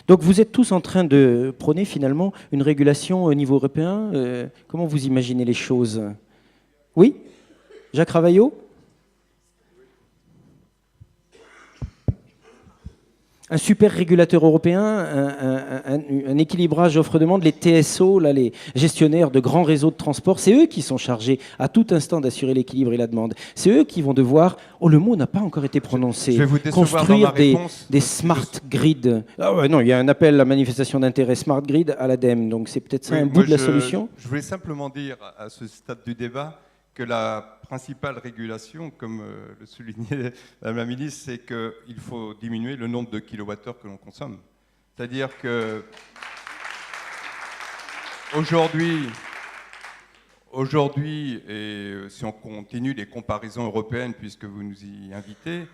Donc vous êtes tous en train de prôner finalement une régulation au niveau européen. Comment vous imaginez les choses? Oui, Jacques Ravaillot? Un super régulateur européen, un équilibrage offre-demande, les TSO, là, les gestionnaires de grands réseaux de transport, c'est eux qui sont chargés à tout instant d'assurer l'équilibre et la demande. C'est eux qui vont devoir, oh le mot n'a pas encore été prononcé, Je vais vous décevoir dans construire ma réponse. des smart grids. Ah ouais, non, il y a un appel à manifestation d'intérêt smart grid à l'ADEME, donc c'est peut-être ça Oui, un bout moi, de la solution. je voulais simplement dire à ce stade du débat que la principale régulation, comme le soulignait Madame la ministre, c'est qu'il faut diminuer le nombre de kilowattheures que l'on consomme. C'est-à-dire que aujourd'hui, et si on continue les comparaisons européennes, puisque vous nous y invitez,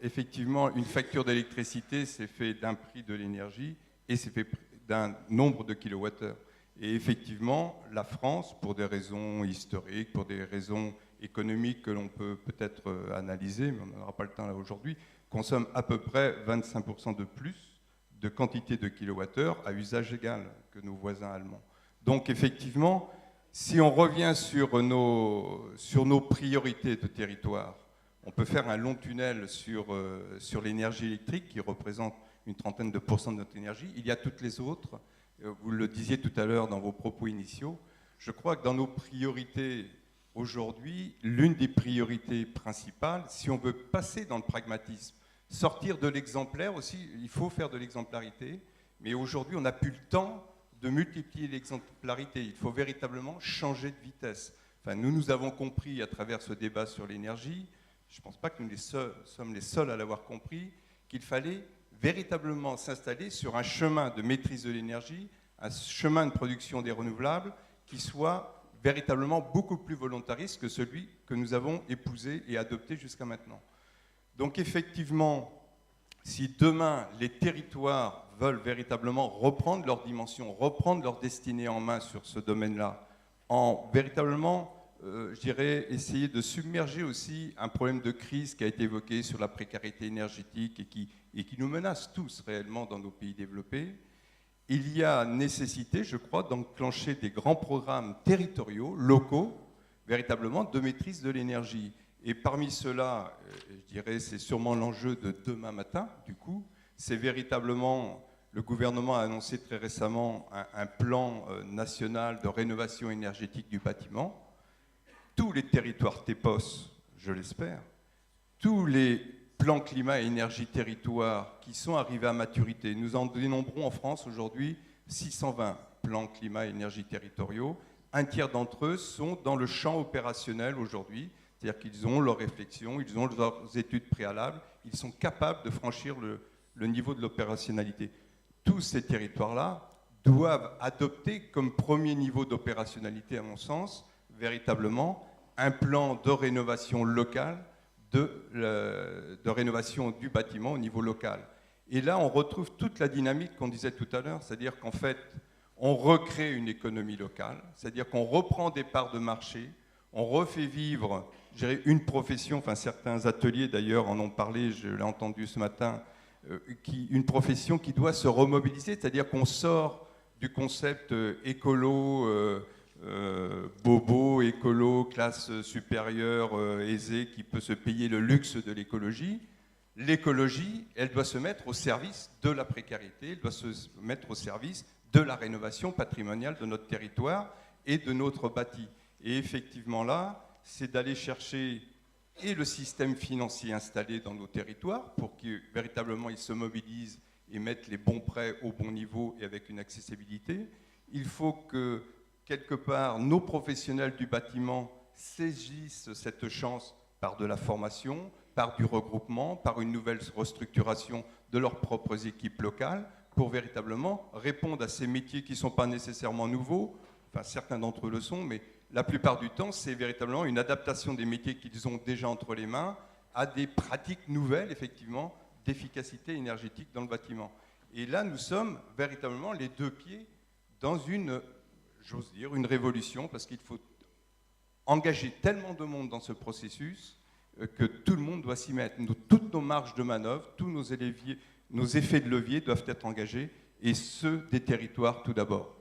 effectivement, une facture d'électricité, c'est fait d'un prix de l'énergie et c'est fait d'un nombre de kilowattheures. Et effectivement, la France, pour des raisons historiques, pour des raisons économiques que l'on peut peut-être analyser, mais on n'aura pas le temps là aujourd'hui, consomme à peu près 25% de plus de quantité de kilowattheures à usage égal que nos voisins allemands. Donc effectivement, si on revient sur nos priorités de territoire, on peut faire un long tunnel sur l'énergie électrique qui représente une trentaine de pourcents de notre énergie. Il y a toutes les autres. Vous le disiez tout à l'heure dans vos propos initiaux. Je crois que dans nos priorités aujourd'hui, l'une des priorités principales, si on veut passer dans le pragmatisme, sortir de l'exemplaire aussi, il faut faire de l'exemplarité, mais aujourd'hui, on n'a plus le temps de multiplier l'exemplarité. Il faut véritablement changer de vitesse. Enfin, nous avons compris à travers ce débat sur l'énergie, je ne pense pas que nous sommes les seuls à l'avoir compris, qu'il fallait véritablement s'installer sur un chemin de maîtrise de l'énergie, un chemin de production des renouvelables qui soit véritablement beaucoup plus volontariste que celui que nous avons épousé et adopté jusqu'à maintenant. Donc effectivement, si demain les territoires veulent véritablement reprendre leur dimension, reprendre leur destinée en main sur ce domaine-là, en véritablement, je dirais, essayer de submerger aussi un problème de crise qui a été évoqué sur la précarité énergétique et qui nous menace tous réellement dans nos pays développés, il y a nécessité, je crois, d'enclencher des grands programmes territoriaux, locaux, véritablement de maîtrise de l'énergie. Et parmi ceux-là, je dirais, c'est sûrement l'enjeu de demain matin, du coup, c'est véritablement, le gouvernement a annoncé très récemment un plan national de rénovation énergétique du bâtiment. Tous les territoires TEPOS, je l'espère, tous les plans climat et énergie territoire qui sont arrivés à maturité, nous en dénombrons en France aujourd'hui 620 plans climat et énergie territoriaux. Un tiers d'entre eux sont dans le champ opérationnel aujourd'hui, c'est-à-dire qu'ils ont leurs réflexions, ils ont leurs études préalables, ils sont capables de franchir le niveau de l'opérationnalité. Tous ces territoires-là doivent adopter comme premier niveau d'opérationnalité, à mon sens, véritablement un plan de rénovation locale, de rénovation du bâtiment au niveau local. Et là, on retrouve toute la dynamique qu'on disait tout à l'heure, c'est-à-dire qu'en fait, on recrée une économie locale, c'est-à-dire qu'on reprend des parts de marché, on refait vivre, je dirais, une profession, enfin certains ateliers d'ailleurs en ont parlé, je l'ai entendu ce matin, une profession qui doit se remobiliser, c'est-à-dire qu'on sort du concept écolo, bobo, écolo, classe supérieure, aisée, qui peut se payer le luxe de l'écologie. L'écologie, elle doit se mettre au service de la précarité, elle doit se mettre au service de la rénovation patrimoniale de notre territoire et de notre bâti. Et effectivement là, c'est d'aller chercher et le système financier installé dans nos territoires pour que véritablement il se mobilise et mette les bons prêts au bon niveau et avec une accessibilité. Il faut que quelque part, nos professionnels du bâtiment saisissent cette chance par de la formation, par du regroupement, par une nouvelle restructuration de leurs propres équipes locales, pour véritablement répondre à ces métiers qui ne sont pas nécessairement nouveaux, enfin certains d'entre eux le sont, mais la plupart du temps, c'est véritablement une adaptation des métiers qu'ils ont déjà entre les mains à des pratiques nouvelles, effectivement, d'efficacité énergétique dans le bâtiment. Et là, nous sommes véritablement les deux pieds dans une, j'ose dire, une révolution, parce qu'il faut engager tellement de monde dans ce processus que tout le monde doit s'y mettre. Toutes nos marges de manœuvre, tous nos nos effets de levier doivent être engagés, et ceux des territoires tout d'abord.